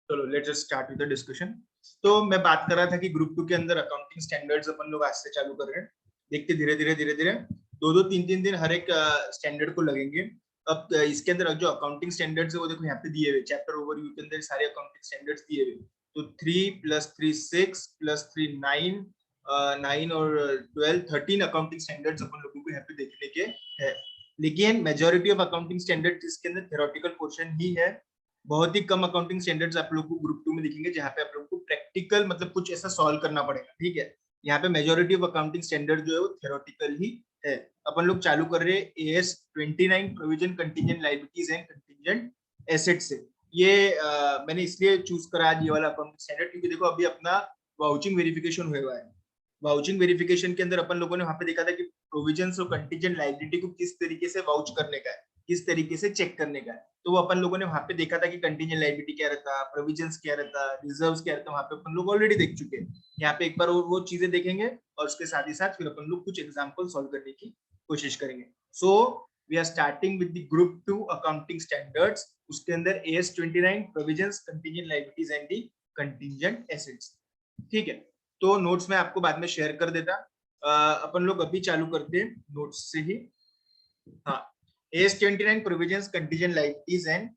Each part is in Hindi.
चलो let's just start with the discussion. तो मैं बात कर रहा था कि ग्रुप 2 के अंदर अकाउंटिंग स्टैंडर्ड्स अपन लोग आज से चालू कर रहे हैं। देखते धीरे धीरे दो दो तीन तीन दिन हर एक स्टैंडर्ड को लगेंगे। अब इसके अंदर जो अकाउंटिंग स्टैंडर्ड्स है वो देखो यहाँ पे दिए हुए, चैप्टर ओवरव्यू के अंदर सारे अकाउंटिंग स्टैंडर्ड्स दिए हुए। तो 3 + 3 6 + 3 9, 9 और 12 13 अकाउंटिंग स्टैंडर्ड्स अपन लोगों को यहाँ पे देखने के है। लेकिन मेजोरिटी ऑफ अकाउंटिंग स्टैंडर्ड इसके अंदर थ्योरेटिकल पोर्शन ही है। बहुत ही कम अकाउंटिंग स्टैंडर्ड्स आप लोग को ग्रुप 2 में दिखेंगे जहाँ पे आप लोग को प्रैक्टिकल मतलब कुछ ऐसा सॉल्व करना पड़ेगा। ठीक है, यहाँ पे मेजोरिटी ऑफ अकाउंटिंग स्टैंडर्ड जो है वो थ्योरेटिकल ही है। अपन लोग चालू कर रहे हैं AS 29 provision contingent liabilities and contingent asset से। ये मैंने इसलिए चूज करा आज ये वाला अकाउंटिंग स्टैंडर्ड क्योंकि देखो अभी अपना वाउचिंग वेरिफिकेशन हुआ है। वाउचिंग वेरिफिकेशन के अंदर अपन लोगों ने वहां पे देखा था कि प्रोविजंस और कंटीजेंट लायबिलिटी को किस तरीके से वाउच करने का है, किस तरीके से चेक करने का है। तो वो अपन लोगों ने वहां पे देखा था कि कंटीजेंट लायबिलिटी क्या रहता, प्रोविजंस क्या रहता, रिजर्व्स क्या रहता, वहां पे अपन लोग ऑलरेडी देख चुके हैं। यहाँ पे एक बार वो चीजें देखेंगे और उसके साथ ही साथ फिर अपन लोग कुछ एग्जांपल सॉल्व करने की कोशिश करेंगे। So we are starting with the group 2 accounting standards. उसके अंदर AS 29 provisions contingent liabilities and the contingent assets. ठीक है, तो नोट्स मैं आपको बाद में शेयर कर देता। अपन लोग अभी चालू करते हैं नोट्स से ही। हाँ, AS 29 provisions contingent liabilities and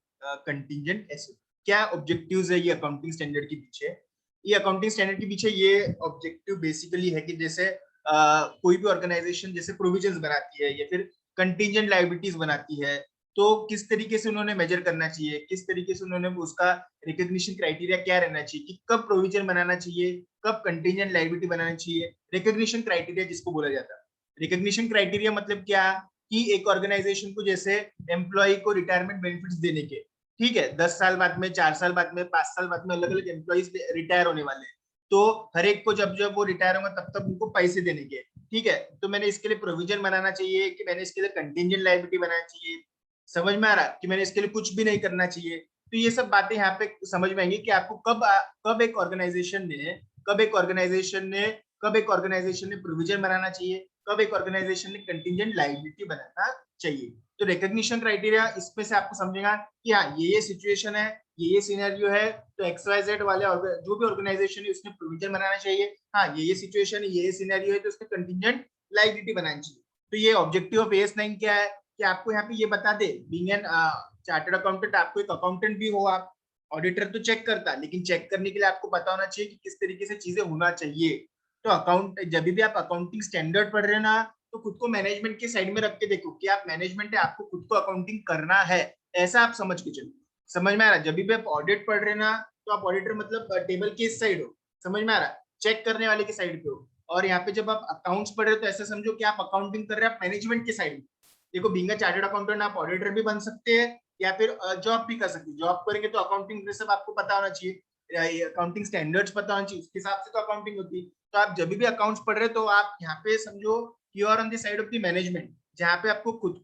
contingent asset. क्या ऑब्जेक्टिव्स है ये अकाउंटिंग स्टैंडर्ड के पीछे? ये अकाउंटिंग स्टैंडर्ड के पीछे ये ऑब्जेक्टिव बेसिकली है कि जैसे कोई भी ऑर्गेनाइजेशन जैसे प्रोविजंस बनाती है या फिर कंटीजेंट लायबिलिटीज बनाती है, तो किस तरीके से उन्होंने मेजर करना चाहिए, किस तरीके से उन्होंने उसका रिकॉग्निशन क्राइटेरिया क्या रहना चाहिए कि कब प्रोविजन बनाना चाहिए, कब कंटीजेंट लायबिलिटी बनाना चाहिए। रिकॉग्निशन क्राइटेरिया जिसको बोला जाता है, रिकॉग्निशन क्राइटेरिया मतलब क्या कि एक ऑर्गेनाइजेशन को जैसे एम्प्लॉय को रिटायरमेंट बेनिफिट्स देने के, ठीक है, 10 साल बाद में, 4 साल बाद में, 5 साल बाद में अलग अलग एम्प्लॉइज रिटायर होने वाले हैं। तो हर एक को जब जब वो रिटायर होगा तब तक उनको पैसे देने के, ठीक है। तो मैंने इसके लिए प्रोविजन बनाना चाहिए कि मैंने इसके लिए कंटीजेंट लायबिलिटी बनाना चाहिए। समझ में आ रहा कि मैंने इसके लिए कुछ भी नहीं करना चाहिए। तो ये सब बातें यहाँ पे समझ में आएंगी कि आपको कब एक ऑर्गेनाइजेशन ने कब एक ऑर्गेनाइजेशन ने कब एक ऑर्गेनाइजेशन ने प्रोविजन बनाना चाहिए, कब एक ऑर्गेनाइजेशन ने कंटीजेंट लायबिलिटी बनाना चाहिए। तो रिकॉग्निशन क्राइटेरिया इसमें से आपको समझेगा कि हाँ ये सिचुएशन है, ये सिनेरियो है, तो XYZ वाले जो भी ऑर्गेनाइजेशन है उसने प्रोविजन बनाना चाहिए। हाँ ये सिचुएशन है, ये सिनेरियो है, तो उसने कंटीजेंट लायबिलिटी बनानी चाहिए। तो ये ऑब्जेक्टिव ऑफ AS 9 क्या है कि आपको यहाँ पे ये बता दे, बीइंग एन चार्टर्ड अकाउंटेंट, आपको एक अकाउंटेंट भी हो आप, ऑडिटर तो चेक करता है, लेकिन चेक करने के लिए आपको पता होना चाहिए कि किस तरीके से चीजें होना चाहिए। तो अकाउंट जब भी आप अकाउंटिंग स्टैंडर्ड पढ़ रहे हैं ना, तो खुद को मैनेजमेंट के साइड में रख के देखो कि आप मैनेजमेंट है, आपको खुद को अकाउंटिंग करना है, ऐसा आप समझ के चलो। समझ में आ रहा? जब भी आप ऑडिट पढ़ रहे हैं ना, तो आप ऑडिटर मतलब टेबल के इस साइड हो, समझ में आ रहा, चेक करने वाले के साइड पे हो। और यहाँ पे जब आप अकाउंट्स पढ़ रहे हो तो ऐसा समझो कि आप अकाउंटिंग कर रहे हैं, आप मैनेजमेंट के साइड में। देखो बीइंग अ चार्टर्ड अकाउंटेंट आप ऑडिटर भी बन सकते हैं या फिर जॉब भी कर सकते हैं। जॉब करेंगे तो अकाउंटिंग सब आपको पता होना चाहिए, अकाउंटिंग स्टैंडर्ड्स पता होना चाहिए, उसके हिसाब से तो अकाउंटिंग होती है। तो आप जब भी अकाउंट्स पढ़ रहे हो तो आप यहाँ पे समझो you are on the side of the management, जहाँ पे आपको खुद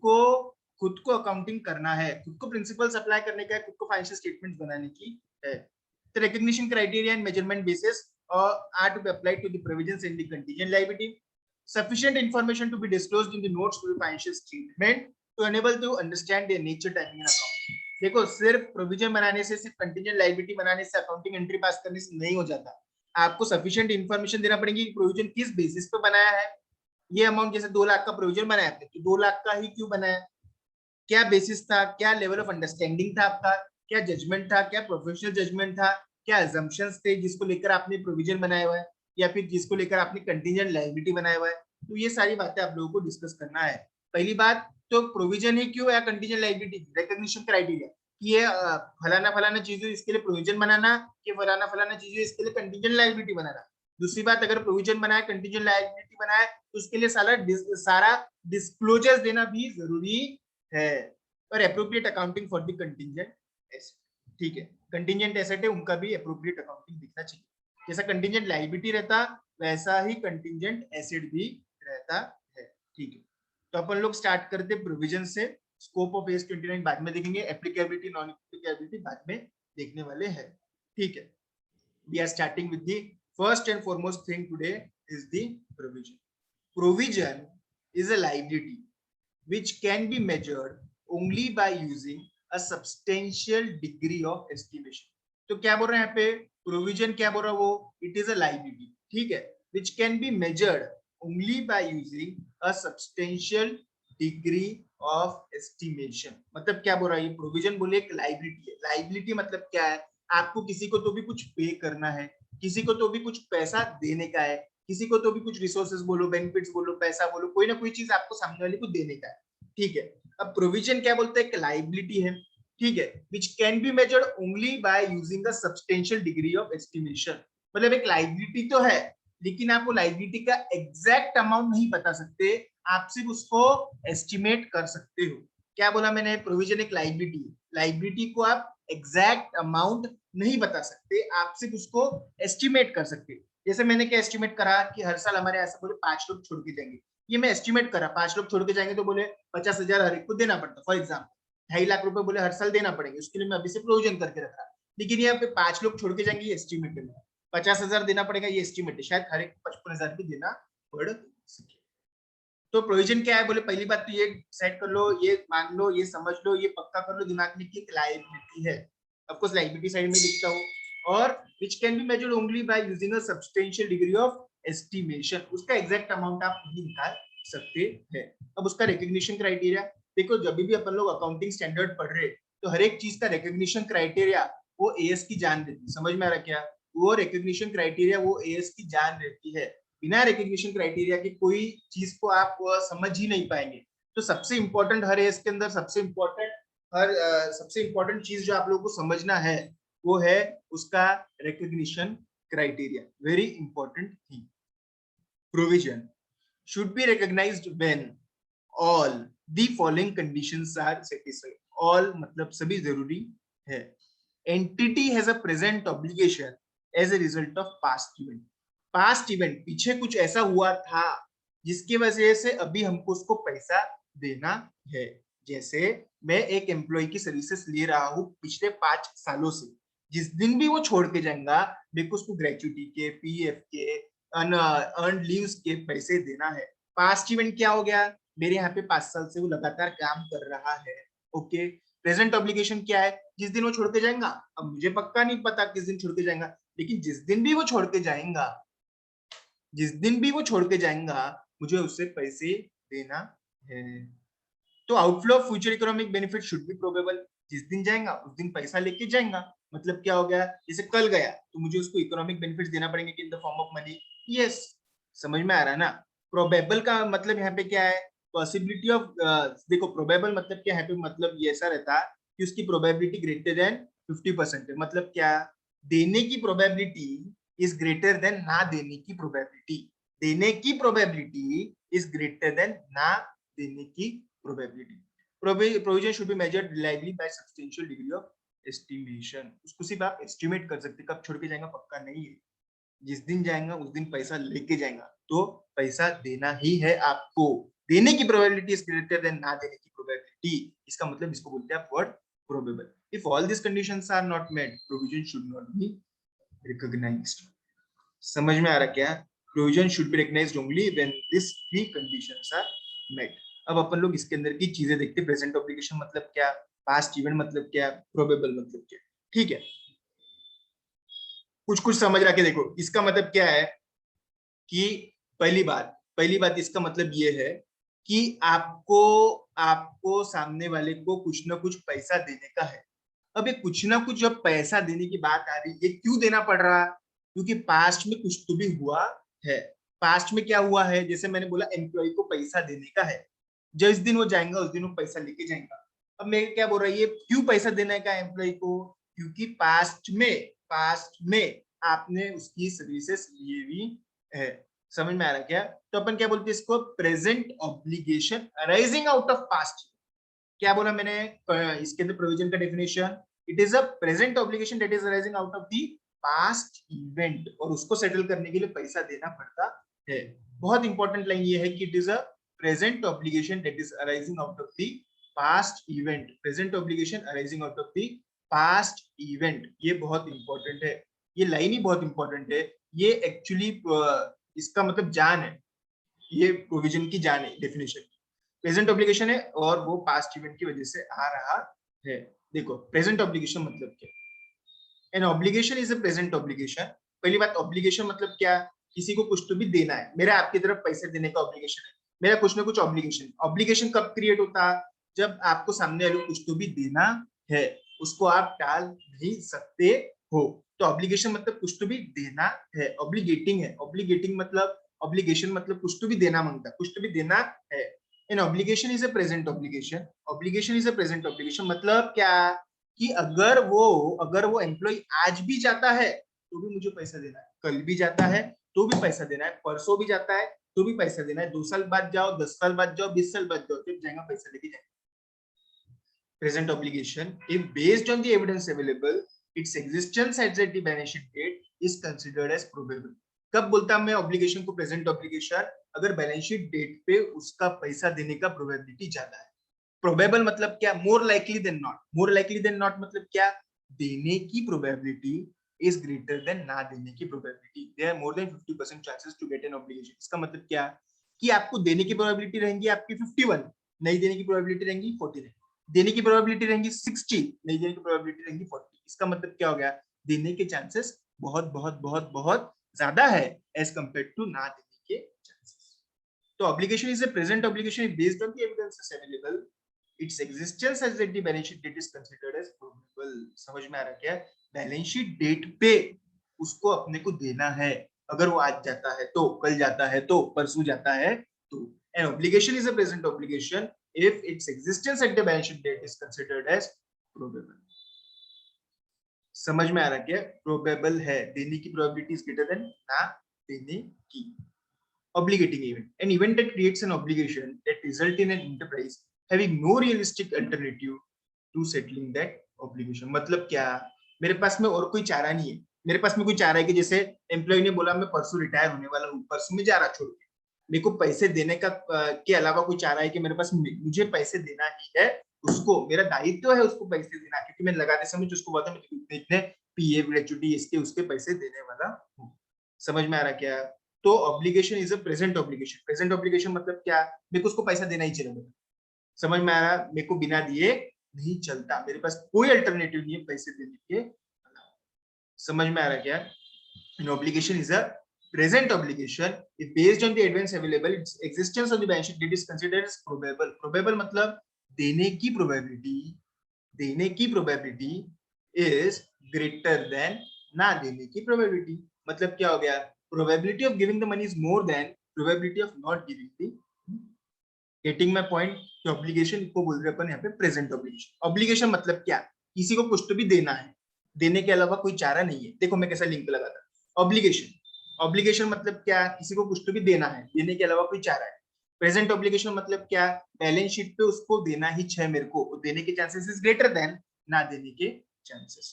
को अकाउंटिंग करना है, खुद को प्रिंसिपल्स अप्लाई करने का है, खुद को फाइनेंशियल स्टेटमेंट्स बनाने की है। The recognition criteria and measurement basis are to be applied to the provisions in the contingent liability. Sufficient information to be disclosed in the notes to the financial statement to enable to understand their nature, timing and account. देखो सिर्फ प्रोविजन बनाने से, सिर्फ कंटीजेंट लायबिलिटी बनाने से, अकाउंटिंग एंट्री पास करने से नहीं हो जाता। आपको सफिशिएंट इन्फॉर्मेशन देना पड़ेगी कि प्रोविजन किस बेसिस पे बनाया है। ये अमाउंट जैसे 2 लाख का प्रोविजन बनाया आपने, तो 2 लाख का ही क्यों बनाया, क्या बेसिस था, क्या लेवल ऑफ अंडरस्टैंडिंग था आपका, क्या जजमेंट था, क्या प्रोफेशनल जजमेंट था, क्या अजम्पशंस थे जिसको लेकर आपने प्रोविजन बनाया हुआ है या फिर जिसको लेकर आपने कंटीजेंट लायबिलिटी बनाया हुआ है। तो ये सारी बातें आप लोगों को डिस्कस करना है। पहली बात तो प्रोविजन ही क्यों या कंटीजेंट लायबिलिटी, रिकॉग्निशन क्राइटेरिया कि ये फलाना फलाना चीजें इसके लिए प्रोविजन बनाना, कि फलाना फलाना चीजें इसके लिए कंटीजेंट लायबिलिटी बनाना। दूसरी बात, अगर प्रोविजन बनाया, कंटीजेंट लायबिलिटी बनाया, तो उसके लिए सारा डिस्क्लोजर देना भी जरूरी है। और appropriate accounting for the contingent asset, ठीक है, कंटीजेंट एसेट है उनका भी एप्रोप्रिएट अकाउंटिंग दिखना चाहिए। जैसा कंटीजेंट लायबिलिटी रहता वैसा ही कंटीजेंट एसेट भी रहता है, ठीक है। तो अपन लोग स्टार्ट करते प्रोविजन से। स्कोप ऑफ AS 29 बाद में देखेंगे, एप्लीकेबिलिटी नॉन एप्लीकेबिलिटी बाद में देखने वाले हैं, ठीक है। We are starting with the first and foremost thing today is the provision. Provision is a liability which can be measured only by using a substantial degree of estimation. तो क्या बोल रहे हैं यहाँ पे, प्रोविजन क्या बोल रहा है वो, इट इज अ लायबिलिटी, ठीक है, which can be measured only by using a substantial degree of estimation. मतलब क्या बोल रहा है ये, प्रोविजन बोले एक लायबिलिटी है। लायबिलिटी मतलब क्या है, आपको किसी को तो भी कुछ पे करना है, किसी को तो भी कुछ पैसा देने का है, किसी को तो भी कुछ रिसोर्सेज बोलो, बेनिफिट्स बोलो, पैसा बोलो, कोई ना कोई चीज आपको सामने वाले को देने का है, ठीक है। अब प्रोविजन क्या बोलते हैं, एक लायबिलिटी है, ठीक है, which can be measured only by using a substantial degree of estimation. मतलब एक लायबिलिटी तो है, लेकिन आप वो लायबिलिटी का एग्जैक्ट अमाउंट नहीं बता सकते, आप सिर्फ उसको एस्टिमेट कर सकते हो। क्या बोला मैंने, प्रोविजन एक लायबिलिटी, लायबिलिटी को आप एग्जैक्ट अमाउंट नहीं बता सकते, आप सिर्फ उसको एस्टिमेट कर सकते। जैसे मैंने क्या एस्टिमेट करा कि हर साल हमारे ऐसे बोले 5 लोग छोड़ के जाएंगे, ये मैं एस्टिमेट करा 5 लोग छोड़ के जाएंगे, तो बोले 50,000 हर एक को देना पड़ता, फॉर एग्जाम्पल 2.5 लाख रुपए बोले हर साल देना पड़ेंगे, उसके लिए मैं अभी से प्रोविजन करके रखा। लेकिन यहाँ पे 5 लोग छोड़ के जाएंगे, ये एस्टिमेट है, 50,000 देना पड़ेगा, ये एस्टिमेट है, शायद हर एक 55,000 भी देना पड़ सके। तो प्रोविजन क्या है बोले, पहली बात तो ये सेट कर लो, ये मान लो, ये समझ लो, ये पक्का कर लो दिमाग में कि एक लायबिलिटी है, ऑफ कोर्स लायबिलिटी साइड में लिखता हूँ, और which can be measured only by using a substantial degree of estimation, उसका एग्जैक्ट अमाउंट आप नहीं निकाल सकते हैं। अब उसका रिकॉग्निशन क्राइटेरिया देखो, जब भी अपन लोग अकाउंटिंग स्टैंडर्ड पढ़ रहे तो हर एक चीज का रिकॉग्निशन क्राइटेरिया वो एएस की जान रहती, समझ में आ रहा क्या, वो रिकॉग्निशन क्राइटेरिया वो एएस की जान रहती है, बिना रिकॉग्निशन क्राइटेरिया की कोई चीज को आप समझ ही नहीं पाएंगे। तो सबसे इंपॉर्टेंट हर एज के अंदर सबसे इंपॉर्टेंट चीज जो आप लोगों को समझना है वो है उसका recognition criteria, very important thing. Provision should be recognized when all the following conditions are satisfied। all मतलब सभी जरूरी है। entity has a present obligation as a result of past event। past event पीछे कुछ ऐसा हुआ था जिसकी वजह से अभी हमको उसको पैसा देना है। जैसे मैं एक एम्प्लॉय की सर्विसेज ले रहा हूँ पिछले 5 सालों से, जिस दिन भी वो छोड़ के जाएगा मेरे को उसको ग्रेचुटी के, पीएफ के, अर्न लीव्स के पैसे देना है। पास्ट इवेंट क्या हो गया, मेरे यहाँ पे 5 साल से वो लगातार काम कर रहा है, ओके। प्रेजेंट ऑब्लिगेशन क्या है, जिस दिन वो छोड़ के जाएगा, अब मुझे पक्का नहीं पता किस दिन छोड़ के जाएगा, लेकिन जिस दिन भी वो छोड़ के जाएगा, जिस दिन भी वो छोड़ के जाएगा मुझे उससे पैसे देना है। तो outflow of future economic benefit should be probable, जिस दिन जाएगा उस दिन पैसा लेके जाएगा, मतलब क्या हो गया, जैसे कल गया तो मुझे उसको इकोनॉमिक बेनिफिट देना पड़ेंगे in the form of money, yes, समझ में आ रहा है ना। प्रोबेबल का मतलब यहाँ पे क्या है, पॉसिबिलिटी ऑफ, देखो प्रोबेबल मतलब क्या है, मतलब ये ऐसा रहता है कि उसकी प्रोबेबिलिटी ग्रेटर देन 50% है। मतलब क्या, देने की प्रोबेबिलिटी इज ग्रेटर देन ना देने की प्रोबेबिलिटी, देने की प्रोबेबिलिटी इज ग्रेटर देन ना देने की probability। Provision should be measured reliably by substantial degree of estimation। उसको सिर्फ आप estimate कर सकते, कब छोड़ के जाएगा पक्का नहीं है, जिस दिन जाएगा उस दिन पैसा लेके जाएगा, तो पैसा देना ही है आपको, देने की probability is greater than ना देने की probability, इसका मतलब इसको बोलते हैं word probable। If all these conditions are not met, provision should not be recognized। समझ में आ रहा क्या, provision should be recognized only when these 3 conditions are met। अब अपन लोग इसके अंदर की चीजें देखते हैं, प्रेजेंट ऑब्लिगेशन मतलब क्या, पास्ट इवेंट मतलब क्या, प्रोबेबल मतलब क्या, ठीक है। कुछ कुछ समझ रखे देखो, इसका मतलब क्या है कि पहली बात इसका मतलब ये है कि आपको आपको सामने वाले को कुछ ना कुछ पैसा देने का है। अब ये कुछ ना कुछ जब पैसा देने की बात आ रही है, क्यों देना पड़ रहा, क्योंकि पास्ट में कुछ तो भी हुआ है। पास्ट में क्या हुआ है, जैसे मैंने बोला एम्प्लॉय को पैसा देने का है, जिस दिन वो जाएगा उस दिन वो पैसा लेके जाएगा। अब मैं क्या बोल रहा है, ये क्यों पैसा देने का एम्प्लॉय को, क्योंकि पास्ट में आपने उसकी सर्विसेज लिए हुई है। समझ में आ रहा क्या, तो अपन क्या बोलते हैं इसको, present obligation arising out of past. क्या बोला मैंने, इसके अंदर प्रोविजन का definition, it is a present obligation that is arising out of the past event, और उसको सेटल करने के लिए पैसा देना पड़ता है। बहुत इंपॉर्टेंट लाइन ये है कि it is a present obligation that is arising out of the past event, present obligation arising out of the past event, ये बहुत इंपॉर्टेंट है, ये लाइन ही बहुत इंपॉर्टेंट है। ये एक्चुअली इसका मतलब जान है, ये प्रोविजन की जान है डेफिनेशन। प्रेजेंट ऑब्लिगेशन है और वो पास्ट इवेंट की वजह से आ रहा है। देखो प्रेजेंट ऑब्लिगेशन मतलब क्या, an obligation is a present obligation. पहली बात, ऑब्लिगेशन मतलब क्या, किसी को कुछ तो भी देना है, मेरा आपकी तरफ पैसे देने का ऑब्लिगेशन है, मेरा कुछ ना कुछ ऑब्लिगेशन। ऑब्लिगेशन कब क्रिएट होता है, जब आपको सामने वाले को कुछ तो भी देना है, उसको आप टाल नहीं सकते हो। तो ऑब्लिगेशन मतलब कुछ तो भी देना है, ऑब्लिगेटिंग है। ऑब्लिगेटिंग मतलब, ऑब्लिगेशन मतलब कुछ तो भी देना मांगता, कुछ तो भी देना है। An obligation is a present obligation. Obligation is a present obligation मतलब क्या, कि अगर वो एम्प्लॉय आज भी जाता है तो भी मुझे पैसा देना है, कल भी जाता है तो भी पैसा देना है, परसों भी जाता है तो भी पैसा देना है, 2 साल बाद जाओ, 10 साल बाद जाओ, 20 साल बाद जाओ, जब जाएगा पैसा लेके जाएगा। Present obligation, if based on the evidence available, its existence at the balance sheet date is considered as probable. कब बोलता मैं ऑब्लिगेशन को प्रेजेंट ऑब्लिगेशन, अगर बैलेंस शीट डेट पे उसका पैसा देने का प्रोबेबिलिटी ज्यादा है। प्रोबेबल मतलब क्या, more likely than not. More likely than not मतलब क्या, देने की प्रोबेबिलिटी इज ग्रेटर देन ना देने की probability. There are more than 50% chances to get an obligation. इसका मतलब क्या, कि आपको देने की प्रोबेबिलिटी रहेंगी आपकी 51, नहीं देने की प्रोबेबिलिटी रहेंगी 49, देने की प्रोबेबिलिटी रहेंगी 60, नहीं देने की प्रोबेबिलिटी रहेंगी 40। इसका मतलब क्या हो गया, देने के चांसेस बहुत बहुत बहुत बहुत ज्यादा है एज कंपेयर टू ना देने के चांसेस। तो obligation is a present obligation based on the evidences available, its existence as at the balance sheet date is considered as probable. समझ में आ रहा क्या, बैलेंस शीट डेट पे उसको अपने को देना है, अगर वो आज जाता है तो, कल जाता है तो, परसों जाता है तो। An obligation is a present obligation if its existence at the balance sheet date is considered as probable. समझ में आ रहा क्या, प्रोबेबल है, देने की प्रोबेबिलिटी इज ग्रेटर देन ना देने की। Obligating event, an event that creates an obligation that result in an enterprise having no realistic alternative to settling that obligation। मतलब क्या, मेरे पास में और कोई चारा नहीं है, मेरे पास में कोई चारा है कि जैसे एम्प्लॉय ने बोला मैं परसों रिटायर होने वाला हूँ, परसों में जा रहा छोड़ के, मेरे को पैसे देने का के अलावा कोई चारा है कि मेरे पास, मुझे पैसे देना ही है उसको, मेरा दायित्व है उसको पैसे देना, क्योंकि मैं लगाते समय उसको बोलता मैं इतने पीए ग्रेचुटी इसके उसके पैसे देने वाला हूँ। समझ में आ रहा क्या, तो obligation is a present obligation. Present obligation मतलब क्या, मेरे को उसको पैसा देना ही चलेगा। समझ में आ रहा, मेरे को बिना दिए नहीं चलता, मेरे पास कोई अल्टरनेटिव नहीं है पैसे देने के। समझ में आ रहा क्या, an obligation is a present obligation if based on the evidence available, its existence on the balance sheet date is considered as probable। probable मतलब देने की probability, देने की probability is greater than ना देने की probability। मतलब क्या हो गया, probability of giving the money is more than probability of not giving the। Getting my point, कि ऑब्लिगेशन को बोल रहे अपन यहाँ पे प्रेजेंट ऑब्लिगेशन। ऑब्लिगेशन मतलब क्या, किसी को कुछ तो भी देना है, देने के अलावा कोई चारा नहीं है। देखो मैं कैसा लिंक लगाता, ऑब्लिगेशन, ऑब्लिगेशन मतलब क्या, किसी को कुछ तो भी देना है, देने के अलावा कोई चारा है। प्रेजेंट ऑब्लिगेशन मतलब क्या, बैलेंस शीट पे उसको देना ही है मेरे को, देने के चांसेस इज ग्रेटर देन ना देने के चांसेस।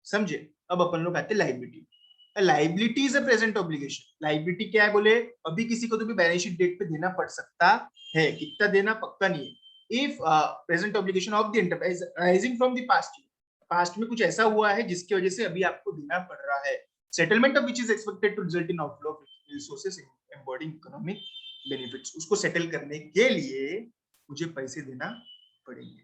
समझे। अब अपन लोग आते liability. Liability is a present obligation. Liability क्या है बोले, अभी किसी को तो भी बैलेंस शीट डेट पे देना पड़ सकता है, कितना देना पक्का नहीं है। If present obligation of the enterprise rising from the past, past में कुछ ऐसा हुआ है जिसकी वजह से अभी आपको देना पड़ रहा है, settlement of which is expected to result in outflow of resources embodying economic benefits. उसको सेटल करने के लिए मुझे पैसे देना पड़ेंगे।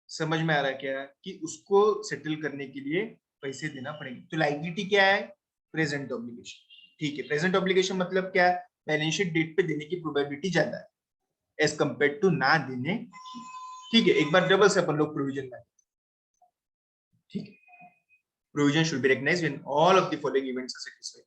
समझ में आ रहा है क्या, कि उसको सेटल करने के लिए पैसे देना पड़ेंगे। तो लायबिलिटी क्या है, प्रेजेंट ऑब्लिगेशन। ठीक है, प्रेजेंट ऑब्लिगेशन मतलब क्या, बैलेंस शीट डेट पे देने की प्रोबेबिलिटी ज्यादा है एज कंपेयर टू ना देने। ठीक है, एक बार डबल से अपन लोग प्रोविजन में, ठीक है, provision should be recognized when all of the following events are satisfied.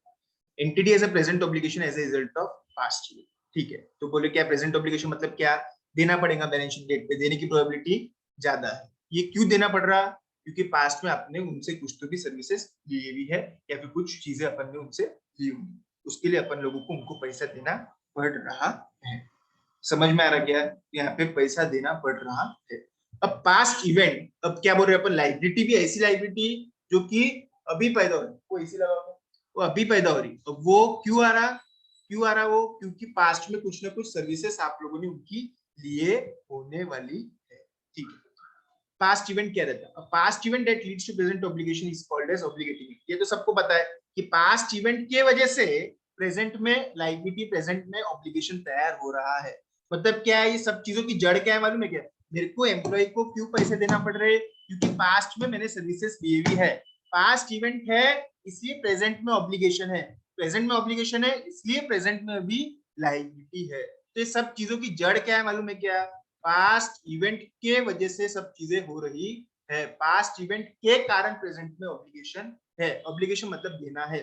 Entity has a present obligation as a result of past year। ठीक है, तो बोले क्या प्रेजेंट ऑब्लिगेशन मतलब क्या, देना पड़ेगा बैलेंस शीट डेट पे, देने की प्रोबेबिलिटी ज्यादा है। ये क्यों देना पड़ रहा, क्योंकि पास्ट में आपने उनसे कुछ तो भी सर्विसेज ली हुई है, या फिर कुछ चीजें अपन ने उनसे ली हुई, उसके लिए अपन लोगों को उनको पैसा देना पड़ रहा है। समझ में आ रहा क्या, यहाँ पे पैसा देना पड़ रहा है। अब पास्ट इवेंट, अब क्या बोल रहे हैं अपन, लाइबिलिटी भी ऐसी लाइबिलिटी जो कि अभी पैदा हो रही, वो इसी लगा, वो अभी पैदा हो रही, तो वो क्यों आ रहा, क्यों आ रहा वो, क्योंकि पास्ट में कुछ ना कुछ सर्विसेज आप लोगों ने उनकी लिए होने वाली है। ठीक है, पास्ट इवेंट क्या रहता है, past event that leads to present obligation is called as obligating. ये तो सबको पता है कि पास्ट इवेंट के वजह से प्रेजेंट में लाइबिलिटी, प्रेजेंट में ऑब्लिगेशन तैयार हो रहा है। मतलब क्या है, ये सब चीजों की जड़ क्या है मालूम है क्या, मेरे को एम्प्लॉय को क्यों पैसे देना पड़ रहे, क्योंकि पास्ट में मैंने सर्विसेज दी हुई है, पास्ट इवेंट है इसलिए प्रेजेंट में ऑब्लिगेशन है, प्रेजेंट में ऑब्लिगेशन है इसलिए प्रेजेंट में भी लायबिलिटी है। तो ये सब चीजों की जड़ क्या है मालूम है क्या? पास्ट इवेंट के वजह से सब चीजें हो रही है, पास्ट इवेंट के कारण प्रेजेंट में ऑब्लिगेशन है, ऑब्लिगेशन मतलब देना है।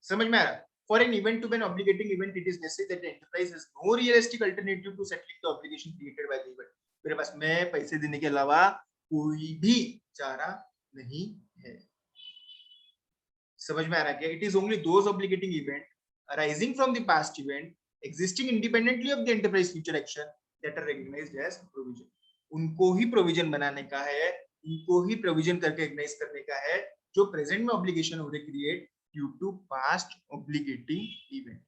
समझ में आ रहा? For an event to be an obligating event, it is necessary that the enterprise has no realistic alternative to settling the obligation created by the event. मेरे पास में पैसे देने के अलावा कोई भी चारा नहीं है। समझ में आ रहा क्या? It is only those obligating event arising from the past event existing independently of the enterprise future action that are recognized as provision. उनको ही प्रोविजन बनाने का है, उनको ही प्रोविजन करके रिकॉग्नाइज करने का है जो प्रेजेंट में ऑब्लिगेशन हो रहे create due to past obligating event.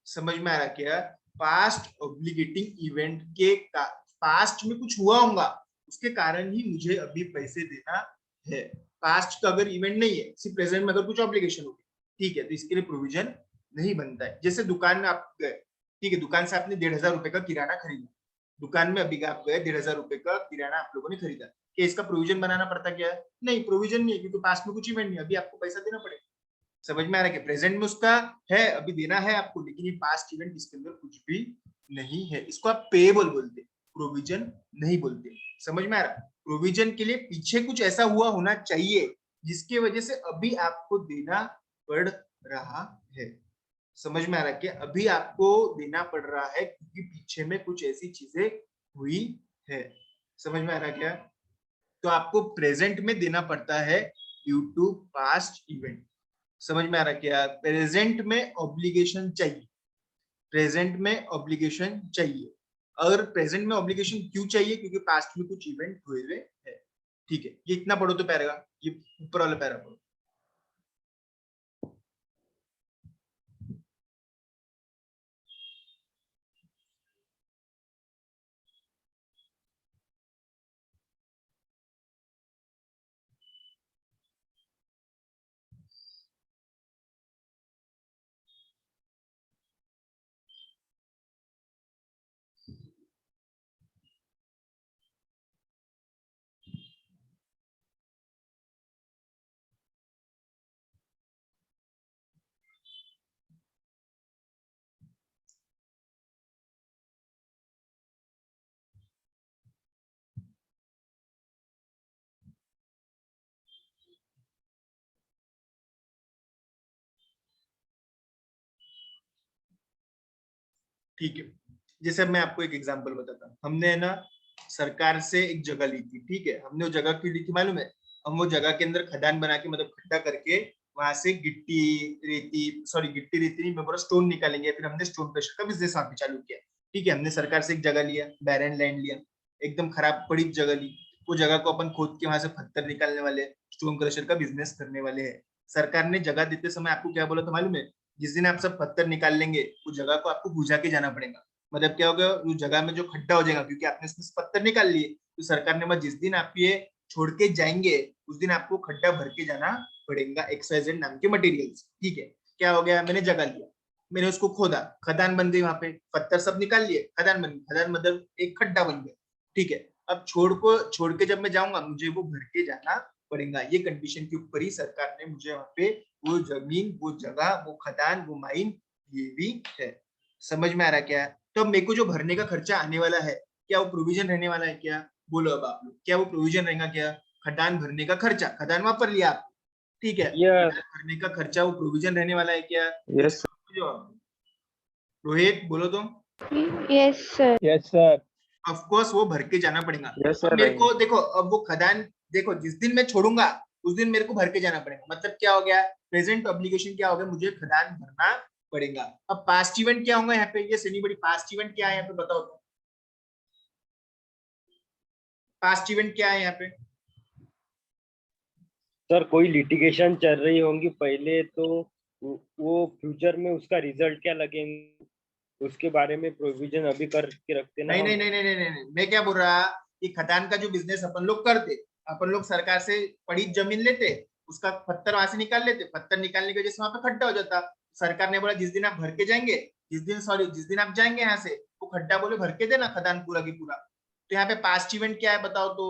समझ में आ रहा क्या? पास्ट ऑब्लिगेटिंग इवेंट के पास्ट में कुछ हुआ होगा उसके कारण ही मुझे अभी पैसे देना है। पास्ट का अगर इवेंट नहीं है, सिर्फ प्रेजेंट में अगर कुछ ऑब्लिगेशन होगी, ठीक है, तो इसके लिए प्रोविजन नहीं बनता है। जैसे दुकान में आप गए, ठीक है, दुकान से आपने 1,500 रुपए का किराना खरीदा, दुकान में अभी आप गए 1,500 रुपए का किराना आप लोगों ने खरीदा, क्या इसका प्रोविजन बनाना पड़ता क्या? नहीं, प्रोविजन नहीं है क्योंकि पास्ट में कुछ इवेंट नहीं, अभी आपको पैसा देना पड़ेगा। समझ में आ रहा है कि प्रेजेंट में उसका है, अभी देना है आपको, लेकिन ये पास्ट इवेंट इसके अंदर कुछ भी नहीं है, इसको आप पेएबल बोलते, प्रोविजन नहीं बोलते। समझ में आ रहा? प्रोविजन के लिए पीछे कुछ ऐसा हुआ होना चाहिए जिसकी वजह से अभी आपको देना पड़ रहा है। समझ में आ रहा है कि अभी आपको देना पड़ रहा है क्योंकि पीछे में कुछ ऐसी चीजें हुई है। समझ में आ रहा है क्या? तो आपको प्रेजेंट में देना पड़ता है ड्यू टू पास्ट इवेंट। समझ में आ रहा क्या? प्रेजेंट में ऑब्लिगेशन चाहिए, प्रेजेंट में ऑब्लिगेशन चाहिए। और प्रेजेंट में ऑब्लिगेशन क्यों चाहिए? क्योंकि पास्ट में कुछ इवेंट हुए हुए है। ठीक है, ये इतना पढ़ो तो पैराग्राफ, ये ऊपर वाला पैरा पढ़ो। ठीक है, जैसे मैं आपको एक एग्जांपल बताता हूँ। हमने ना सरकार से एक जगह ली थी, ठीक है, हमने वो जगह क्यों ली थी मालूम है? हम वो जगह के अंदर खदान बना के, मतलब खड्डा करके वहां से गिट्टी रेती, सॉरी गिट्टी रेती नहीं, मैं बोला स्टोन निकालेंगे, फिर हमने स्टोन क्रशर का बिजनेस वहां पे चालू किया। ठीक है, हमने सरकार से एक जगह लिया, बैरन लैंड लिया, एकदम खराब पड़ी जगह ली, वो जगह को अपन खोद के वहां से पत्थर निकालने वाले, स्टोन क्रशर का बिजनेस करने वाले हैं। सरकार ने जगह देते समय आपको क्या बोला था मालूम है? जिस दिन आप सब पत्थर निकाल लेंगे उस जगह को आपको बुझा के जाना पड़ेगा। मतलब क्या होगा, उस जगह में जो खड्डा हो जाएगा क्योंकि आपने उसमें पत्थर निकाल लिए, तो सरकार ने जिस दिन आप ये छोड़ के जाएंगे उस दिन आपको खड्डा भर के जाना पड़ेगा XYZ नाम के मटेरियल्स। ठीक है, क्या हो गया, मैंने जगह लिया, मैंने उसको खोदा, खदान बन गई, वहां पे पत्थर सब निकाल लिए, खदान बन गई, खदान मतलब एक खड्डा बन गया। ठीक है, अब छोड़ के जब मैं जाऊंगा मुझे वो भर के जाना पड़ेगा। ये कंडीशन के ऊपर ही सरकार ने मुझे वहां पे वो जमीन, वो जगह, वो खदान, वो माइन ये भी है। समझ में आ रहा क्या? तो मेरे को जो भरने का खर्चा आने वाला है, क्या वो प्रोविजन रहने वाला है क्या? बोलो अब आप लोग, क्या वो प्रोविजन रहेगा क्या? खदान भरने का खर्चा, खदान वापर लिया आप, ठीक है, यस खदान भरने का खर्चा वो प्रोविजन रहने वाला है क्या? यस रोहित बोलो तुम। Yes sir. Yes sir of course वो भर के जाना पड़ेगा। यस अब सर मेरे को देखो, अब वो खदान देखो, जिस दिन मैं छोड़ूंगा उस दिन मेरे को भर के जाना पड़ेगा। मतलब क्या हो गया, प्रेजेंट ऑब्लिगेशन क्या हो गया, मुझे खदान भरना पड़ेगा। अब पास्ट इवेंट क्या होगा यहाँ पे, ये सेनी बड़ी पास्ट इवेंट क्या है यहाँ पे बताओ तो, पास्ट इवेंट क्या है यहाँ पे? सर कोई लिटिगेशन चल रही होंगी पहले, तो वो फ्यूचर में उसका रिजल्ट क्या लगेंगे उसके बारे में प्रोविजन अभी करके रखते ना नहीं हम। नहीं नहीं नहीं नहीं नहीं, मैं क्या बोल रहा कि खदान का जो बिजनेस अपन लोग करते, अपन लोग सरकार से पड़ी जमीन लेते, उसका पत्थर वहां से निकाल लेते, पत्थर निकालने की वजह से वहां पे खड्डा हो जाता। सरकार ने बोला जिस दिन आप भर के जाएंगे, जिस दिन आप जाएंगे यहाँ से, वो खड्डा बोले भर के देना खदान पूरा की पूरा। तो यहाँ पे पास्ट इवेंट क्या है बताओ तो?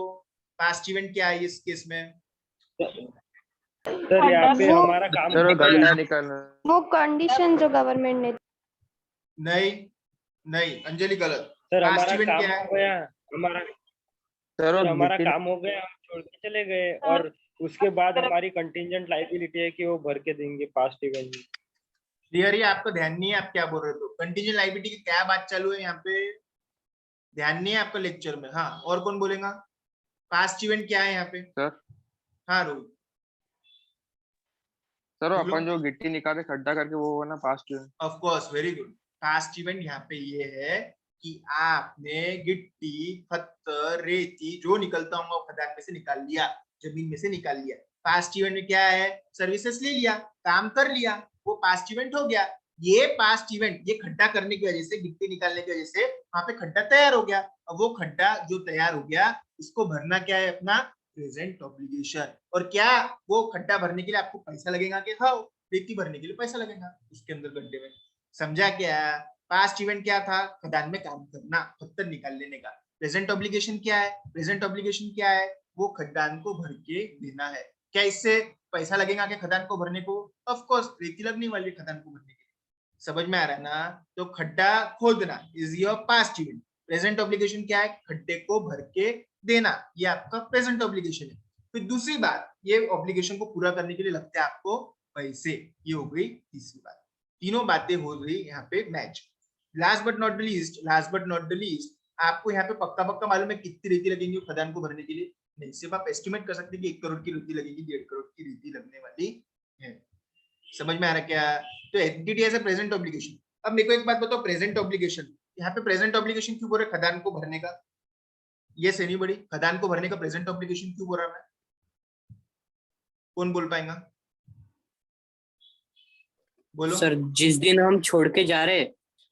पास्ट इवेंट क्या है इस केस में? सर यहाँ पे वो- हमारा काम सर वो निकल गड्ढा रहा निकालना। वो कंडीशन जो गवर्नमेंट ने नहीं नहीं अंजलि गलत। सर पास्ट हमारा इवेंट काम क्या है? हो गया, हमारा सर वो सर हमारा गिट्टी काम हो गया, हम छोड़ के चले गए और उसके बाद हमारी कंटिजेंट लाइबिलिटी है कि वो भर के देंगे पास्ट इवेंट में। क्लियर है? आपको ध्यान नहीं है आप क्या बोल रहे हो? कंटीजेंट लायबिलिटी की क्या बात चालू है यहाँ पे? ध्यान नहीं है आपका लेक्चर में? हाँ, और कौन बोलेगा? पास्ट इवेंट क्या है यहाँ पे? सर हाँ रोहित सर वो बोलो। अपन जो गिट्टी निकाले खड्डा करके वो ना पास्ट में। Of course, very good. Past event यहाँ पे ये है कि आपने गिट्टी, पत्थर, रेती जो निकलता होगा वो खदान में से निकाल लिया, जमीन में से निकाल लिया। पास्ट इवेंट में क्या है? सर्विसेज ले लिया, काम कर लिया, वो पास्ट इवेंट हो गया। ये पास्ट इवेंट, ये खड्डा करने की वजह से, गिट्टी निकालने की वजह से वहां पे खड्डा तैयार हो गया। अब वो खड्डा जो तैयार हो गया उसको भरना क्या है? अपना प्रेजेंट ऑब्लिगेशन। और क्या वो खड्डा भरने के लिए आपको पैसा लगेगा? कि हाँ, रेती भरने के लिए पैसा लगेगा उसके अंदर गड्ढे में। समझा क्या? पास्ट इवेंट क्या था? खदान में काम करना, पत्थर निकाल लेने का। प्रेजेंट ऑब्लिगेशन क्या है? प्रेजेंट ऑब्लिगेशन क्या है? वो खदान को भर के देना है। क्या इससे पैसा लगेगा कि खदान को भरने को? ऑफ कोर्स, रेती लगने वाली है खदान को भरने के लिए। समझ में आ रहा है ना? तो खड्डा खोदना is your past event. Present obligation क्या है? खड्डे को भर के देना, ये आपका प्रेजेंट ऑब्लिगेशन है। फिर दूसरी बात, ये ऑब्लिगेशन को पूरा करने के लिए लगते हैं आपको पैसे। ये हो गई तीसरी बात। तीनों बातें हो गई यहाँ पे match. Last but not the least, आपको यहाँ पे पक्का पक्का मालूम है कितनी रेती लगेंगी खदान को भरने के लिए? नहीं, सिर्फ आप एस्टिमेट कर सकते हैं कि 1 करोड़ की रेती लगेगी, 1.5 करोड़ की रेती लगने वाली है। समझ में आ रहा क्या? तो entity as a present obligation. अब मेरे को एक बात बताओ, प्रेजेंट ऑब्लिगेशन, यहाँ पे प्रेजेंट ऑब्लिगेशन क्यों बोल रहे खदान को भरने का? ये से नहीं बड़ी, खदान को भरने का प्रेजेंट ऑब्लिगेशन क्यों बोल रहा मैं? कौन बोल पाएगा? बोलो। सर जिस दिन हम छोड़ के जा रहे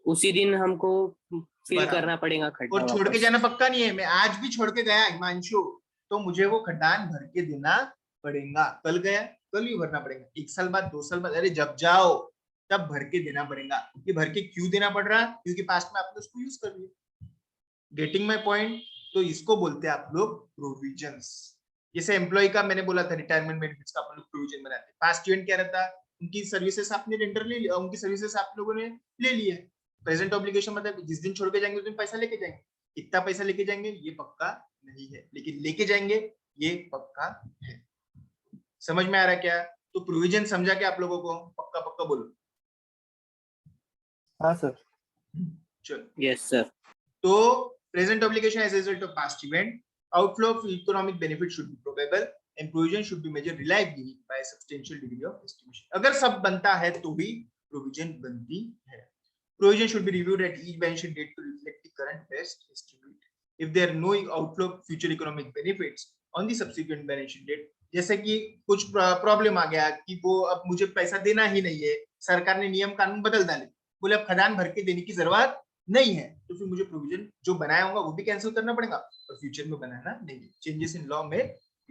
उसी दिन हमको फिल करना पड़ेगा खड्डा और छोड़ के वापस। जाना पक्का नहीं है। मैं आज भी छोड़ के गया हिमांशु, तो मुझे वो खदान भर के देना पड़ेगा। कल गया, कल भी भरना पड़ेगा। 1 साल बाद, 2 साल बाद, अरे जब जाओ तब भर के देना पड़ेगा। ये भर के क्यों देना पड़ रहा? क्योंकि पास्ट में आपने उसको यूज कर लिया। Getting my point? तो इसको बोलते हैं आप लोग प्रोविजंस। जैसे एम्प्लॉय का मैंने बोला था, रिटायरमेंट बेनिफिट्स का अपन लोग प्रोविजन बनाते हैं। पास्ट इवेंट क्या रहता? उनकी सर्विसेज आपने रेंडर ले लिया, उनकी सर्विसेज आप लोगों ने ले लिया। प्रेजेंट ऑब्लिगेशन मतलब जिस दिन छोड़ के जाएंगे उस दिन पैसा लेके जाएंगे। कितना पैसा लेके जाएंगे ये पक्का नहीं है, लेकिन लेके जाएंगे ये पक्का है। समझ में आ रहा है क्या? तो प्रोविजन समझा क्या आप लोगों को? पक्का पक्का बोलो। हाँ सर। चलो, यस सर। तो present obligation as a result of past event, outflow of economic benefit should be probable and provision should be measured reliably by a substantial degree of estimation. अगर सब बनता है तो भी provision बनती है। Provision should be reviewed at each balance sheet date to reflect the current best estimate. If there are no outflow of future economic benefits on the subsequent balance sheet date, जैसे कि कुछ प्रॉब्लम आ गया कि वो अब मुझे पैसा देना ही नहीं है, सरकार ने नियम कानून बदल डाले, बोले अब खदान भर के देने की जरूरत नहीं है, तो फिर मुझे प्रोविजन जो बनाया होगा वो भी कैंसिल करना पड़ेगा और फ्यूचर में बनाना नहीं है। चेंजेस इन लॉ में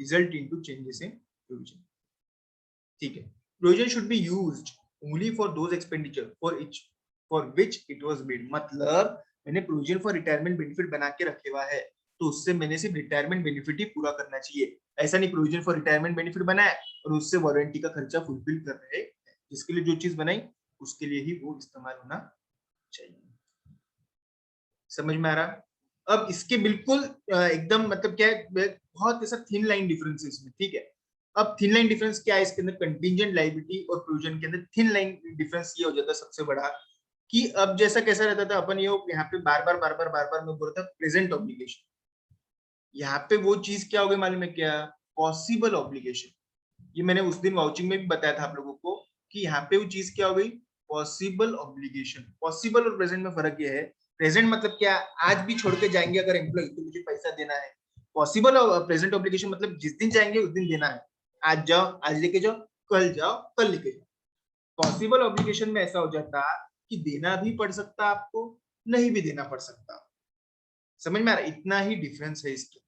result into changes in provision. ठीक है। Provision should be used only for those expenditure for which it was made. मतलब मैंने प्रोविजन फॉर रिटायरमेंट बेनिफिट बना के रखे हुआ है तो उससे मैंने सिर्फ रिटायरमेंट बेनिफिट ही पूरा करना चाहिए। ऐसा नहीं प्रोविजन फॉर रिटायरमेंट बेनिफिट बनाया और उससे वारंटी का खर्चा फुलफिल कर रहे हैं। जिसके लिए जो चीज बनाई उसके लिए ही वो इस्तेमाल होना चाहिए। समझ में आ रहा? अब इसके बिल्कुल एकदम मतलब क्या है, बहुत ऐसा थिन लाइन डिफरेंस है इसमें। ठीक है। अब थिन लाइन डिफरेंस क्या है इसके अंदर? कंटिंजेंट लायबिलिटी और प्रोविजन के अंदर थिन लाइन डिफरेंस ये हो जाता है सबसे बड़ा कि अब जैसा कैसा रहता था अपन, ये यहाँ पे बार बार मैं बोल रहा था प्रेजेंट ऑब्लिगेशन, यहाँ पे वो चीज क्या हो गई मालूम है क्या? Possible obligation. ये मैंने उस दिन वाउचिंग में भी बताया था आप लोगों को कि यहाँ पे वो चीज क्या हो गई? Possible obligation. पॉसिबल और प्रेजेंट में फर्क ये है, प्रेजेंट मतलब क्या? आज भी छोड़ के जाएंगे अगर एम्प्लॉय तो मुझे पैसा देना है। पॉसिबल और प्रेजेंट ऑब्लिगेशन मतलब जिस दिन जाएंगे उस दिन देना है। आज जाओ आज लेके जाओ, कल जाओ कल लेके जाओ। पॉसिबल ऑब्लिगेशन में ऐसा हो जाता कि देना भी पड़ सकता आपको, नहीं भी देना पड़ सकता। समझ में आ रहा? इतना ही डिफरेंस है इसके।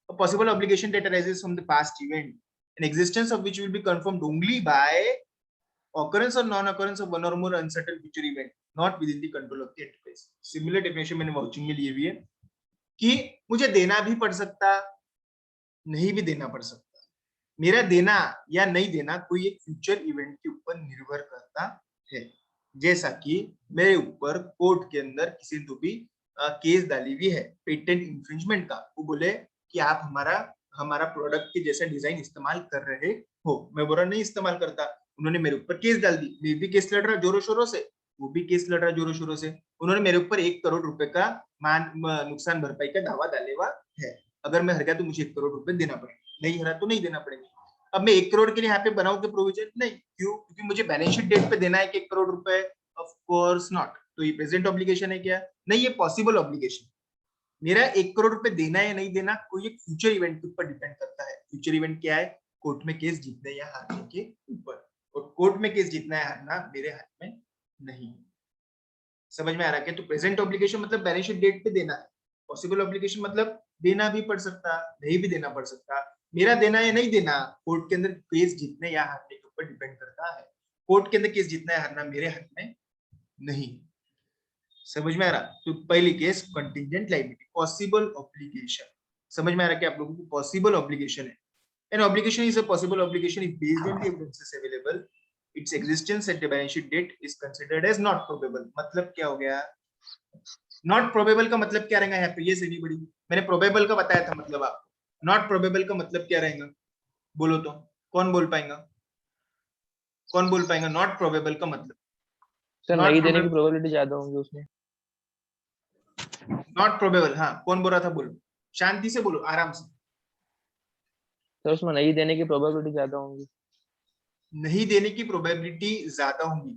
A possible obligation that arises from the past event, an existence of which will be confirmed only by occurrence or non-occurrence of one or more uncertain future event, not within the control of the enterprise. Similar definition मैंने वाउचिंग में ली हुई है कि मुझे देना भी पड़ सकता, नहीं भी देना पड़ सकता है। मेरा देना या नहीं देना कोई एक फ्यूचर इवेंट के ऊपर निर्भर करता है। जैसा कि मेरे ऊपर कोर्ट के अंदर किसी ने भी केस डाली हुई है पेटेंट इंफ्रिंजमेंट का, वो बोले कि आप हमारा प्रोडक्ट के जैसा डिजाइन इस्तेमाल कर रहे हो। मैं बोला नहीं इस्तेमाल करता, उन्होंने मेरे ऊपर केस डाल दी, मैं भी केस लड़ रहा जोरों शोरों से, वो भी केस लड़ रहा जोरों शोरों से। उन्होंने मेरे ऊपर 1 करोड़ रुपए का नुकसान भरपाई का दावा डाले हुआ है। अगर मैं हर गया तो मुझे 1 करोड़ रुपए देना पड़ेगा, नहीं हरा तो नहीं देना पड़ेगा। अब मैं 1 करोड़ के लिए यहाँ पे बनाऊं के प्रोविजन नहीं, क्यों? क्योंकि मुझे बैलेंस शीट डेट पे देना है कि 1 करोड़ रुपए, ऑफ कोर्स नॉट। तो ये प्रेजेंट ऑब्लिगेशन है क्या? नहीं, ये पॉसिबल ऑब्लिगेशन। मेरा 1 करोड़ रुपए देना या नहीं देना कोई एक फ्यूचर इवेंट के ऊपर डिपेंड करता है। फ्यूचर इवेंट क्या है? कोर्ट में केस जीतने या हारने के ऊपर, और कोर्ट में केस जीतना या हारना मेरे हाथ में नहीं। समझ में आ रहा है? तो प्रेजेंट ऑब्लिगेशन मतलब बैलेंस शीट डेट पे देना है, पॉसिबल ऑब्लिगेशन मतलब देना भी पड़ सकता, नहीं भी देना पड़ सकता। मेरा देना या नहीं देना कोर्ट के अंदर केस जीतने या हारने के ऊपर डिपेंड करता है। कोर्ट के अंदर केस जीतना या हारना मेरे हाथ में नहीं। समझ में आ रहा? तो पहली case contingent liability, possible obligation. समझ में आ रहा कि आप लोगों को पॉसिबल ऑब्लिगेशन है। An obligation is a possible obligation if based on the evidences available, its existence at the balance sheet date is considered as not probable। मतलब क्या हो गया? नॉट प्रोबेबल का मतलब क्या रहेगा यहाँ पे? ये से नहीं बड़ी, मैंने प्रोबेबल का बताया था मतलब आपको। नॉट प्रोबेबल का मतलब क्या रहेगा? बोलो तो, कौन बोल पाएगा? कौन बोल पाएगा नॉट प्रोबेबल का मतलब? सर Not नहीं देने की probable- प्रोबेबिलिटी ज्यादा होंगी उसमें। नॉट प्रोबेबल, हाँ कौन बोल रहा था? बोलो, शांति से बोलो, आराम से। सर उसमें नहीं देने की प्रोबेबिलिटी ज्यादा होंगी। नहीं देने की प्रोबेबिलिटी ज्यादा होंगी,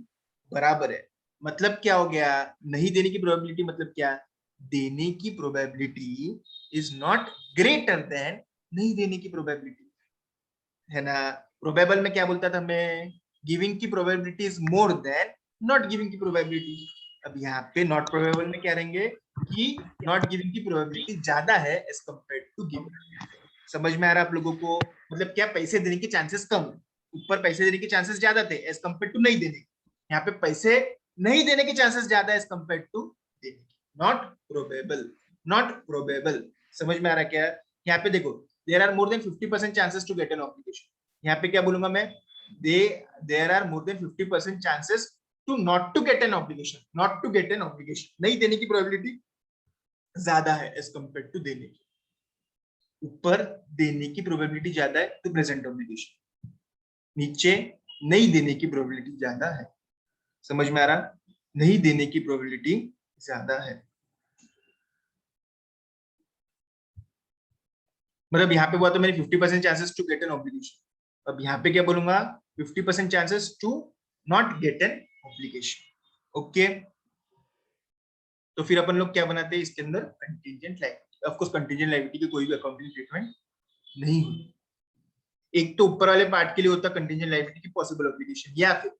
बराबर है। मतलब क्या हो गया? नहीं देने की प्रोबेबिलिटी मतलब क्या? देने की probability is not greater than नहीं देने की प्रोबेबिलिटी, है ना? प्रोबेबल में क्या बोलता था मैं? गिविंग की probability is more than not giving की प्रोबेबिलिटी। अब यहाँ पे नॉट प्रोबेबल में क्या रहेंगे कि नॉट गिविंग की प्रोबेबिलिटी ज्यादा है एज कंपेयर टू गिविंग। समझ में आ रहा है आप लोगों को? मतलब क्या, पैसे देने के चांसेस कम, ऊपर पैसे देने के चांसेस ज्यादा थे एज कंपेयर टू नहीं देने। यहाँ पे पैसे नहीं देने के चांसेस ज्यादा एज कंपेयर टू देने के। Not probable, not probable. समझ में आ रहा है क्या? यहाँ पे देखो, there are more than 50% chances to get an obligation. यहाँ पे क्या बोलूंगा मैं? There are more than 50% chances to not to get an obligation. Not to get an obligation, नहीं देने की प्रोबेबिलिटी ज्यादा है एज कंपेयर टू देने की। ऊपर देने की प्रोबेबिलिटी ज्यादा है तो प्रेजेंट ऑब्लिगेशन, नीचे नहीं देने की प्रोबेबिलिटी ज्यादा है। समझ में आ रहा? नहीं देने की प्रोबेबिलिटी ज्यादा है, मतलब यहाँ पे हुआ तो मेरे 50% chances to get an obligation. अब यहाँ पे क्या बोलूंगा? 50% chances to not get an obligation. Okay, तो फिर अपन लोग क्या बनाते हैं इसके अंदर? Contingent liability. Of course contingent liability की कोई भी अकाउंटिंग ट्रीटमेंट नहीं हुई। एक तो ऊपर वाले पार्ट के लिए होता कंटीजेंट लायबिलिटी की पॉसिबल ऑब्लिगेशन, या फिर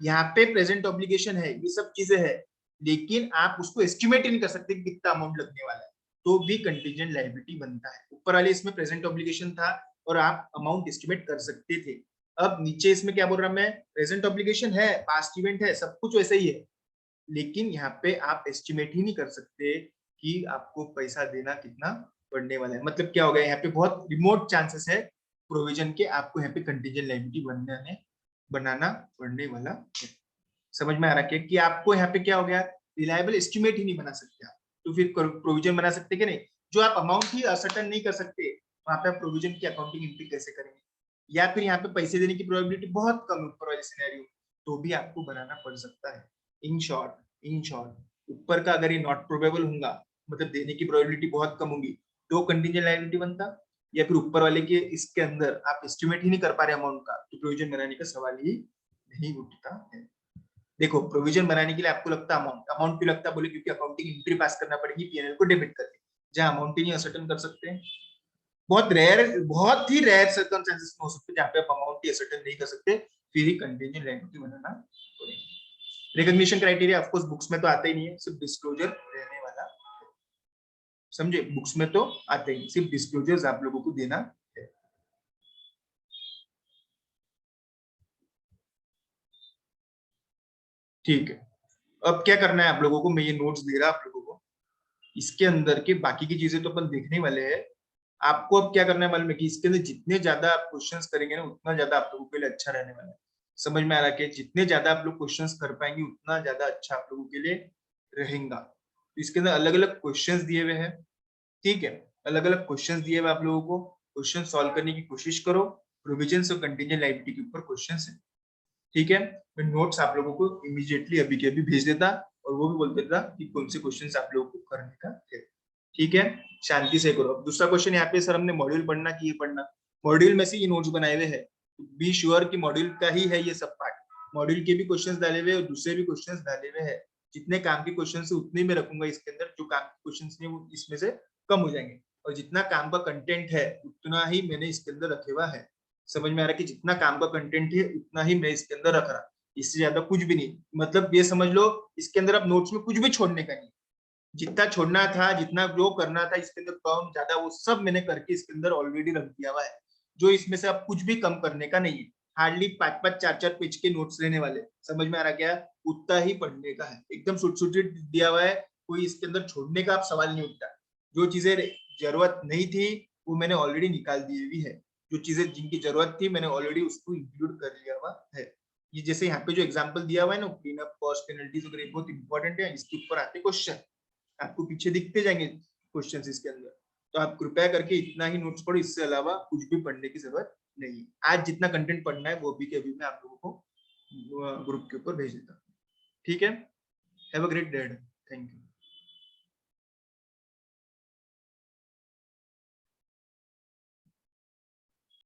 यहाँ पे प्रेजेंट ऑब्लिगेशन है, ये सब चीजें है, लेकिन आप उसको एस्टिमेट ही नहीं कर सकते कि कितना अमाउंट लगने वाला है, तो भी कंटीजेंट लायबिलिटी बनता है। ऊपर वाले इसमें प्रेजेंट ऑब्लिगेशन था और आप अमाउंट एस्टिमेट कर सकते थे। अब नीचे इसमें क्या बोल रहा मैं? प्रेजेंट ऑब्लिगेशन है, पास्ट इवेंट है, सब कुछ वैसे ही है, लेकिन यहाँ पे आप एस्टिमेट ही नहीं कर सकते कि आपको पैसा देना कितना पड़ने वाला है। मतलब क्या हो गया? यहाँ पे बहुत रिमोट चांसेस है प्रोविजन के आपको यहाँ पे कंटीजेंट लायबिलिटी बनाना पड़ने वाला है। समझ में आ रहा है कि आपको यहाँ पे क्या हो गया? रिलायबल एस्टिमेट ही नहीं बना सकते आप, तो फिर प्रोविजन बना सकते कि नहीं? जो आप अमाउंट ही असर्टेन नहीं कर सकते, वहां पे आप प्रोविजन की अकाउंटिंग एंट्री कैसे करेंगे? या फिर यहाँ पे पैसे देने की प्रोबेबिलिटी बहुत कम है ऊपर वाले सिनेरियो, तो भी आपको बनाना पड़ सकता है। इन शॉर्ट ऊपर का अगर ये नॉट प्रोबेबल होगा, मतलब देने की प्रोबेबिलिटी बहुत कम होगी, तो कंटीजेंट लायबिलिटी बनता, या फिर ऊपर वाले के इसके अंदर आप एस्टिमेट ही नहीं कर पा रहे अमाउंट का, तो प्रोविजन बनाने का सवाल ही नहीं उठता है। देखो, प्रोविजन बनाने के लिए आपको लगता अमाउंट क्यों लगता? बोले क्योंकि अकाउंटिंग एंट्री पास करना पड़ेगी पीएनएल को डेबिट करके, जहां अमाउंट ही नहीं असर्टेन कर सकते हैं। बहुत ही रेयर सर्कमस्टेंसेस में हो सकते हैं जहां पे आप अमाउंट ही असर्टेन नहीं कर सकते, फिर ही कंटीजेंट लायबिलिटी बनाना पड़ेगा। Recognition criteria of course books में तो आता ही नहीं है, सिर्फ डिस्क्लोजर रहने वाला, समझे? बुक्स में तो आते ही, सिर्फ डिस्क्लोजर्स आप लोगों को देना है। ठीक है, अब क्या करना है आप लोगों को? मैं ये नोट्स दे रहा आप लोगों को, इसके अंदर के बाकी की चीजें तो अपन देखने वाले हैं। आपको अब क्या करना है मालूम है कि इसके अंदर जितने ज्यादा आप क्वेश्चंस करेंगे ना उतना ज्यादा आप लोगों के लिए अच्छा रहने वाला है। समझ में आ रहा है कि जितने ज्यादा आप लोग क्वेश्चंस कर पाएंगे उतना ज्यादा अच्छा आप लोगों के लिए रहेगा। तो इसके अंदर अलग अलग क्वेश्चंस दिए हुए हैं, ठीक है, अलग अलग क्वेश्चंस दिए हुए आप लोगों को, क्वेश्चन सॉल्व करने की कोशिश करो। प्रोविजंस और कंटीजेंट लायबिलिटी के ऊपर क्वेश्चंस है, ठीक है। मैं नोट्स आप लोगों को इमीडिएटली अभी के अभी भेज देता और वो भी बोल देता कि कौन से क्वेश्चंस आप लोगों को करने का है, ठीक है। शांति से करो। अब दूसरा क्वेश्चन यहाँ पे सर हमने मॉड्यूल पढ़ना कि ये पढ़ना, मॉड्यूल में से ये नोट्स बनाए हुए हैं, बी श्योर कि मॉड्यूल का ही है ये सब पार्ट। मॉड्यूल के भी क्वेश्चंस डाले हुए और दूसरे भी क्वेश्चंस डाले हुए हैं। जितने काम के क्वेश्चन है उतने में रखूंगा इसके अंदर, जो काम के क्वेश्चन नहीं वो इसमें से कम हो जाएंगे, और जितना काम का कंटेंट है उतना ही मैंने इसके अंदर रखे हुआ है। समझ में आ रहा है कि जितना काम का कंटेंट है उतना ही मैं इसके अंदर रख रहा, इससे ज्यादा कुछ भी नहीं। मतलब ये समझ लो इसके अंदर अब नोट्स में कुछ भी छोड़ने का नहीं, जितना छोड़ना था जितना जो करना था इसके अंदर कम ज्यादा वो सब मैंने करके इसके अंदर ऑलरेडी रख दिया हुआ है। जो इसमें से अब कुछ भी कम करने का नहीं है। हार्डली 5-5 4-4 पेज के नोट्स लेने वाले, समझ में आ रहा क्या, उतना ही पढ़ने का है, एकदम सुट दिया हुआ है, कोई इसके अंदर छोड़ने का आप सवाल नहीं उठता। जो चीजें जरूरत नहीं थी वो मैंने ऑलरेडी निकाल दी हुई है, जो चीजें जिनकी जरूरत थी मैंने ऑलरेडी उसको इंक्लूड कर लिया हुआ है। ये जैसे यहाँ पे जो एग्जाम्पल दिया हुआ है ना, क्लीन अप, कॉस्ट, पेनल्टीज वगैरह बहुत इंपॉर्टेंट है, इसके ऊपर आते क्वेश्चन आपको पीछे दिखते जाएंगे क्वेश्चंस इसके अंदर। तो आप कृपया करके इतना ही नोट्स पढ़ो, इससे अलावा कुछ भी पढ़ने की जरूरत नहीं। आज जितना कंटेंट पढ़ना है वो भी के अभी मैं आप लोगों को ग्रुप के ऊपर भेज देता हूँ, ठीक है। Have a great day.